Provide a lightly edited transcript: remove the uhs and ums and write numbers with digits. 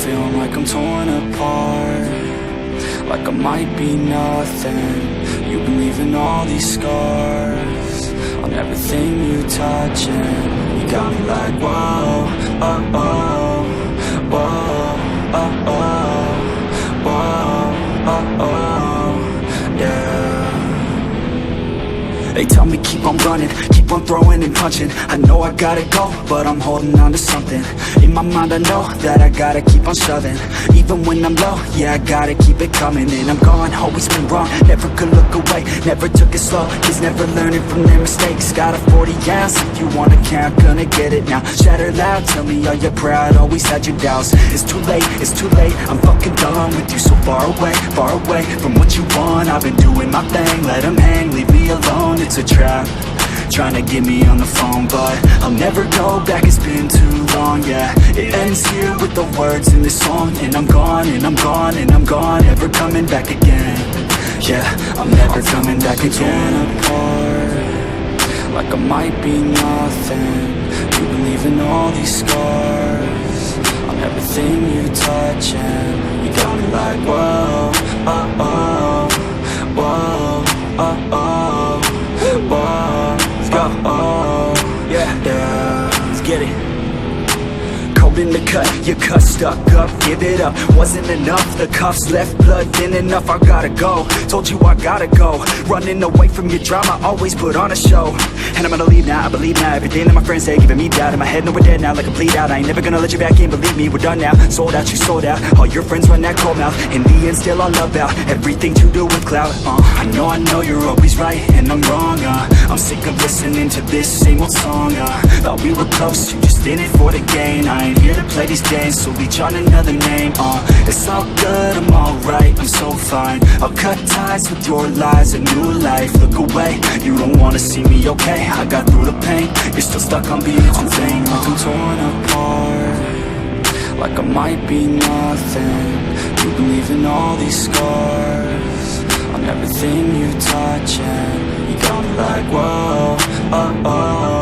feeling like I'm torn apart, like I might be nothing. You've been leaving all these scars on everything you touch, and you got me like whoa, oh, oh, whoa, oh, oh, whoa, oh, oh, yeah. They tell me keep on running, keep on throwing and punching. I know I gotta go, but I'm holding on to something. In my mind I know that I gotta keep on shoving. Even when I'm low, yeah, I gotta keep it coming. And I'm gone, always been wrong, never could look away. Never took it slow, kids never learning from their mistakes. Got a 40 ounce, if you wanna count, gonna get it now. Shatter loud, tell me are you proud, always had your doubts. It's too late, I'm fucking done with you. So far away from what you want. I've been doing my thing, let them hang, leave me alone. It's a trap, trying to get me on the phone, but I'll never go back, it's been too long, yeah. It ends here with the words in this song, and I'm gone, and I'm gone, and I'm gone, never coming back again. Yeah, I'm never coming back again. Apart, like I might be nothing. You've been leaving all these scars on everything you touch, and you got me like whoa, oh, oh, whoa, oh, oh, whoa, let's go, oh, yeah, let's get it. Cold in the cut, your cut stuck up, give it up. Wasn't enough, the cuffs left blood thin enough. I gotta go, told you I gotta go. Running away from your drama, always put on a show. And I'm gonna leave now, I believe now. Everything that my friends say, giving me doubt. In my head, no, we're dead now, like a bleed out. I ain't never gonna let you back in, believe me, we're done now. Sold out, you sold out, all your friends run that cold mouth. In the end, still all about everything to do with clout. I know you're always right, and I'm wrong, I'm sick of listening to this same old song, thought we were close, you just in it for the gain. I ain't here to play these games, so reach on another name. It's all good, I'm alright, I'm so fine. I'll cut ties with your lies, a new life. Look away, you don't wanna see me, okay? I got through the pain, you're still stuck on being too vain. Like I'm torn apart, like I might be nothing. You've been leaving all these scars on everything you touch, and you got me like whoa, oh, oh,